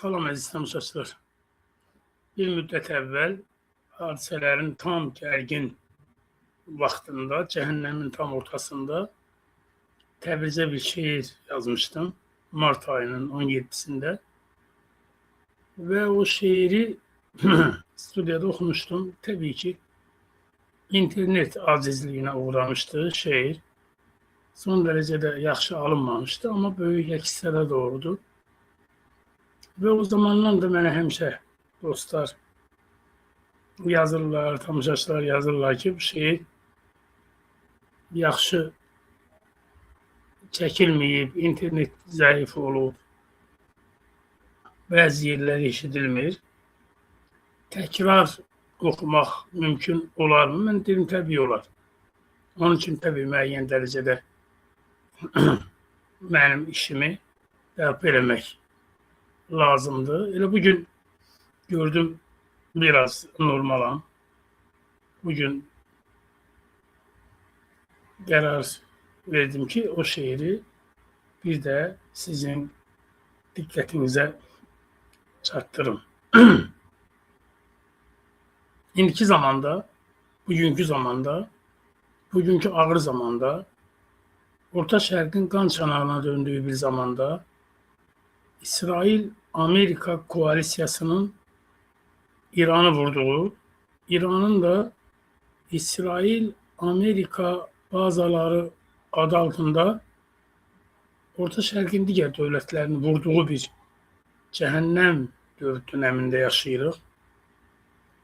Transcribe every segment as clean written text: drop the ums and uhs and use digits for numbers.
Salam əziz tamaşaçılar. Bir müddət əvvəl hadisələrin tam gərgin vaxtında, cəhənnəmin tam ortasında Təbrizə bir şeir yazmışdım. Mart ayının 17'sində. Və o şeiri studiyada oxumuştum. Təbii ki, internet acizliyinə uğramışdı şeir. Son dərəcədə yaxşı alınmamışdı, amma böyük əksədə doğrudur. Və o zamandan da mənə həmişə dostlar yazırlar, tamaşaçılar yazırlar ki, bu şeir yaxşı çəkilməyib, internet zəif olub, bəzi yerləri eşidilmir. Təkrar oxumaq mümkün olarmı? Mən dedim, təbii olar. Onun üçün təbii müəyyən dərəcədə mənim işimi dərb eləmək lazımdır. Elə bugün gördüm biraz normalam. Bugün qərar verdim ki, o şeiri bir də sizin diqqətinizə çatdırım. İndiki zamanda, bugünkü zamanda, bugünkü ağır zamanda, Orta Şərqin qan çanağına döndüyü bir zamanda İsrail-Amerika koalisiyasının İran'ı vurduğu, İran'ın da İsrail-Amerika bazaları adı altında Orta Şərqin digər dövlətlərini vurduğu bir cəhənnəm dönəmində yaşayırıq.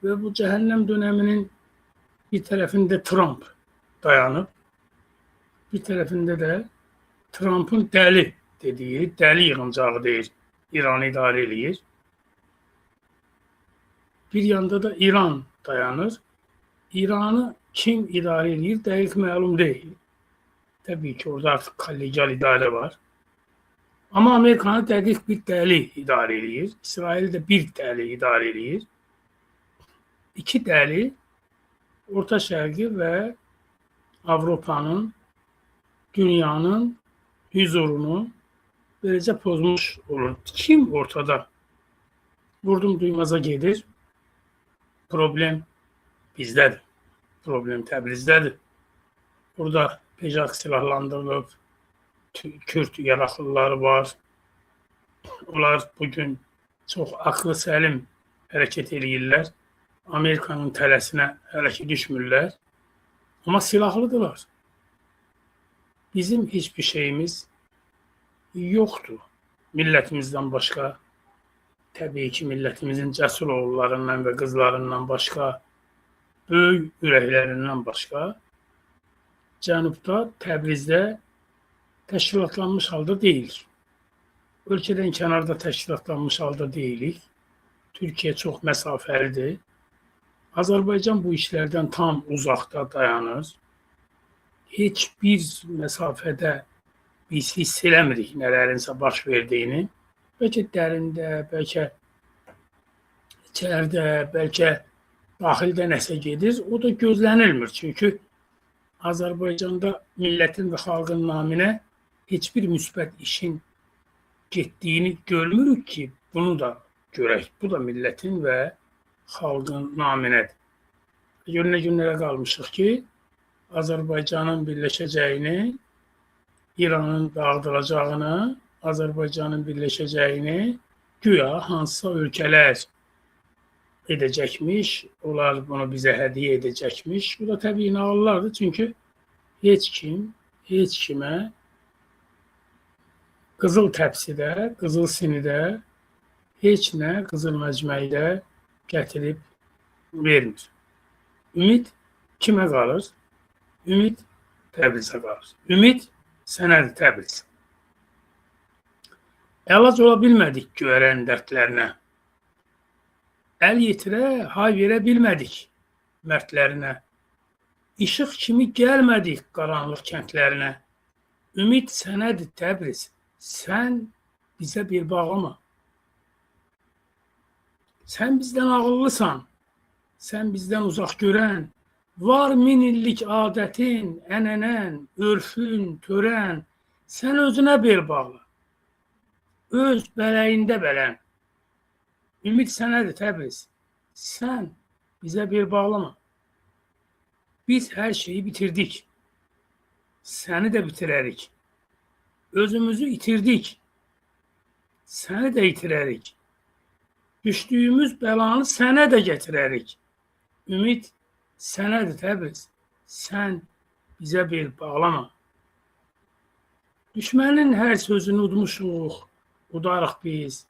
Və bu cəhənnəm dönəminin bir tərəfində Trump dayanıb, bir tərəfində də Trump'ın dəli dediği, dəli yığıncağı deyir, İran'ı idarə edir. Bir yanda da İran dayanır. İran'ı kim idarə edir, dəqiq məlum deyil. Təbii ki, orada artıq kollegial idarə var. Amma Amerikanı dəqiq bir dəli idarə edir. İsrail də bir dəli idarə edir. İki dəli Orta Şərqi və Avropanın, dünyanın huzurunu böylece pozmuş olur. Kim ortada? Vurdum duymaza gelir. Problem bizdədir. Problem Təbrizdədir. Burada PEJAK silahlandırılıb, Kürt yaraqlıları var. Onlar bugün çox aklı səlim hərəkət edirlər. Amerikanın tələsinə hələ ki düşmürlər. Amma silahlıdırlar. Bizim hiçbir şeyimiz yoktu. Milletimizden başka, tabii ki milletimizin cəsur oğullarından ve kızlarından başka, böyük ürəklərindən başka, Cənubda, Təbrizdə təşkilatlanmış halda deyilik. Ölkədən kənarda təşkilatlanmış halda deyilik. Türkiye çok məsafəlidir. Azərbaycan bu işlerden tam uzakta dayanır. Hiçbir məsafədə biz hiss eləmirik nələrinsə baş verdiyini. Bəlkə dərində, bəlkə içərdə, bəlkə daxildə nəsə gedir. O da gözlənilmir. Çünki Azərbaycanda millətin və xalqın naminə heç bir müsbət işin getdiyini görmürük ki, bunu da görək. Bu da millətin və xalqın naminədir. Günlərə qalmışıq ki, Azərbaycanın birləşəcəyini, İranın dağıdılacağını, Azərbaycanın birləşəcəyini güya hansısa ölkələr edəcəkmiş, onlar bunu bizə hədiyyə edəcəkmiş. Bu da təbii nağıllardır, çünki heç kim, heç kimə qızıl təpsidə, qızıl sinidə, heç nə qızıl məcməkdə gətirib vermir. Ümid kimə qalır? Ümid Təbrizə qalır. Ümid sənədir Təbriz. Əlac ola bilmədik görən dərdlərinə. Əl yetirə, hay verə bilmədik mərdlərinə. İşıq kimi gəlmədik qaranlıq kəndlərinə. Ümid sənədir Təbriz. Sən bizə bir bağlama. Sən bizdən ağıllısan. Sən bizdən uzaq görən. Var min illik adətin, ənənən, örfün, törən. Sən özünə bel bağla. Öz bələyində bələn. Ümid sənədir Təbriz. Sən bizə bel bağlama. Biz hər şeyi bitirdik. Səni də bitirərik. Özümüzü itirdik. Səni də itirərik. Düşdüyümüz bəlanı sənə də gətirərik. Ümid sənədir Təbriz. Sən bizə bel bağlama. Düşmənin hər sözünü udmuşuq, udarıq biz.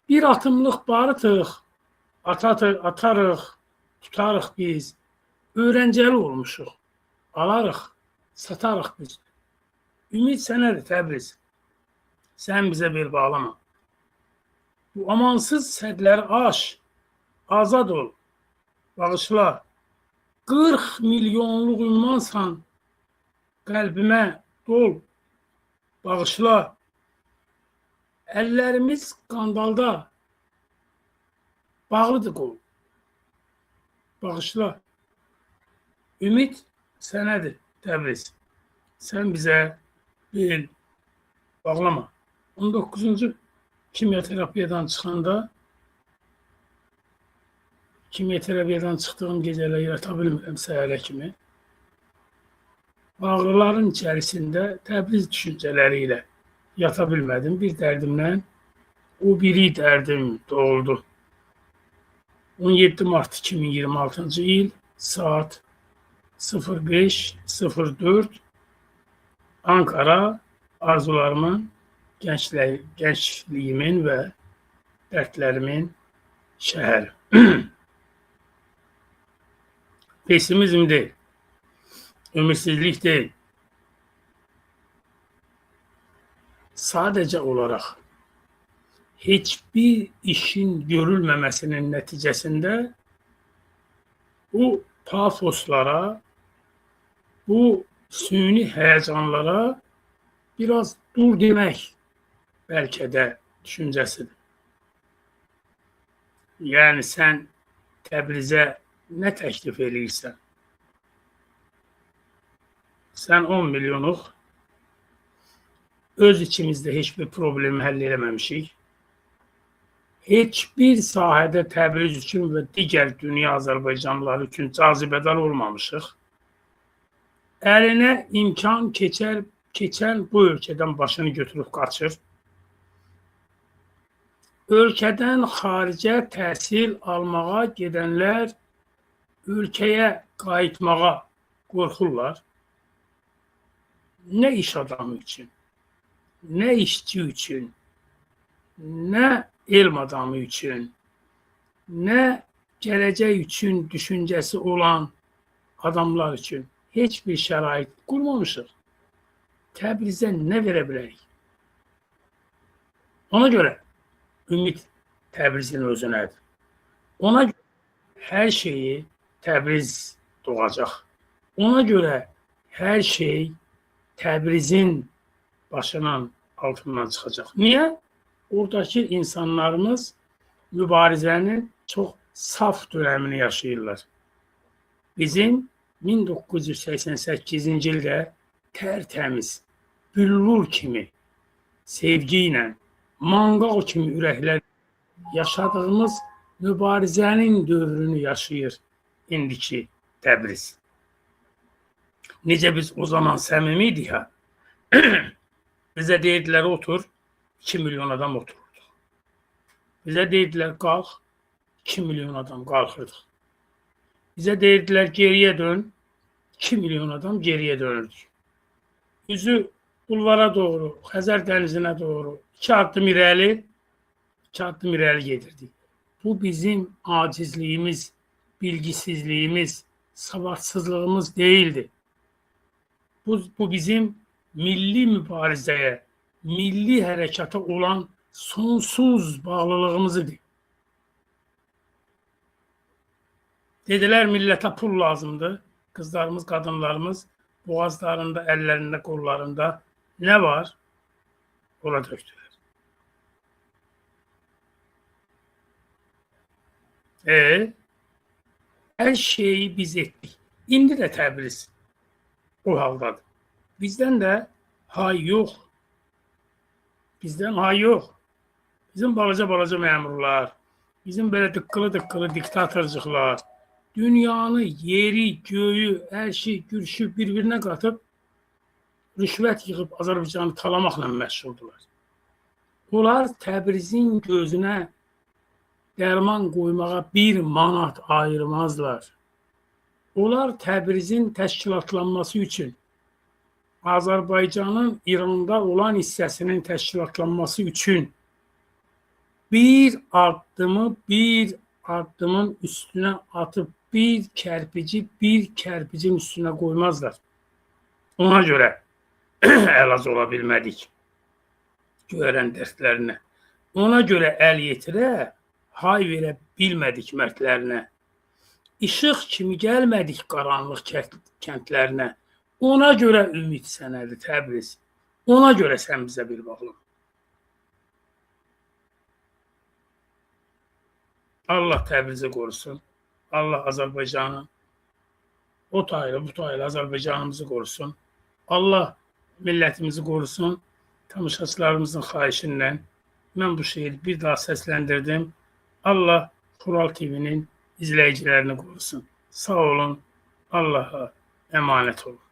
Bir atımlıq barıtıq, atarıq, tutarıq biz. Öğrencəli olmuşuq, alarıq, satarıq biz. Ümid sənədir Təbriz. Sən bizə bel bağlama. Bu amansız sədləri aş, azad ol, bağışla. 40 milyonluq ümmansan, qəlbimə dol, bağışla. Əllərimiz qandalda, bağlıdır qol. Bağışla. Ümid sənədir Təbriz. Sən bizə bel bağlama. 19-cu kimyaterapiyadan çıxdığım gecələr yata bilmirəm səhərə kimi. Ağrıların içərisində Təbriz düşüncələri ilə yata bilmədim. Bir dərdimlə o biri dərdim doğuldu. 17 Mart 2026-cı il saat 05:04 Ankara, arzularımın, gençliğimin və dərdlərimin şəhəri. Pesimizm deyil, ümitsizlik deyil. Sadəcə olaraq hiçbir işin görülməməsinin nəticəsində bu pafoslara, bu süni həyəcanlara biraz dur demək bəlkə də düşüncəsidir. Yəni sən Təbrizə nə təklif eləyirsən? Sən 10 milyonluq öz içimizdə heç bir problemi həll eləməmişik. Heç bir sahədə Təbriz üçün və digər dünya Azərbaycanlıları üçün cazibədar olmamışıq. Əlinə imkan keçən bu ölkədən başını götürüb qaçır. Ölkədən xaricə təhsil almağa gedənlər ölkəyə qayıtmağa qorxurlar. Nə iş adamı üçün, nə işçi üçün, nə elm adamı üçün, nə gələcək üçün düşüncəsi olan adamlar üçün heç bir şərait qurmamışıq. Təbrizə nə verə bilərik? Ona görə ümid Təbrizin özünədir. Ona görə hər şeyi Təbriz doğacaq. Ona görə hər şey Təbrizin başının altından çıxacaq. Niyə? Oradakı insanlarımız mübarizənin çox saf dönəmini yaşayırlar. Bizim 1988-ci ildə tərtəmiz, büllur kimi, sevgi ilə, manqal kimi ürəklər yaşadığımız mübarizənin dövrünü yaşayır indiki Təbriz. Necə biz o zaman səmimi idik ha? Bizə deyirdilər otur, 2 milyon adam otururdu. Bizə deyirdilər qalx, 2 milyon adam qalxırdıq. Bizə deyirdilər geriyə dön, 2 milyon adam geriyə dönürdük. Üzü bulvara doğru, Xəzər dənizinə doğru 2 addım irəli gedirdik. Bu bizim acizliyimiz, bilgisizliyimiz, savadsızlığımız değildi. Bu bizim milli mübarizəyə, milli hərəkata olan sonsuz bağlılığımız idi. Dedilər millətə pul lazımdır. Qızlarımız, qadınlarımız boğazlarında, əllərində, qollarında nə var? Ola döktülər. Hər şeyi biz etdik. İndi də Təbriz o haldadır. Bizdən də hay yox. Bizdən hay yox. bizim balaca məmurlar, bizim belə dıqqılı diktatorcuqlar dünyanı, yeri, göyü, hər şey gürüşüb bir-birinə qatıb rüşvət yığıb Azərbaycanı talamaqla məşğuldular. Onlar Təbrizin gözünə dərman qoymağa 1 manat ayırmazlar. Onlar Təbrizin təşkilatlanması üçün, Azərbaycanın İranda olan hissəsinin təşkilatlanması üçün bir addımın üstünə atıb bir kərpicin üstünə qoymazlar. Ona görə əlac ola bilmədik görən dərdlərinə. Ona görə əl yetirə, hay verə bilmədik mərdlərinə. İşıq kimi gəlmədik qaranlıq kəndlərinə. Ona görə ümid sənədir Təbriz. Ona görə sən bizə bir bağlı. Allah Təbrizi qorusun. Allah Azərbaycanı, o taylı, bu taylı Azərbaycanımızı qorusun. Allah millətimizi qorusun. Tamaşaçılarımızın xahişindən mən bu şeiri bir daha səsləndirdim. Allah Xural TV-nin izləyicilərini qorusun. Sağ olun. Allah'a emanet olun.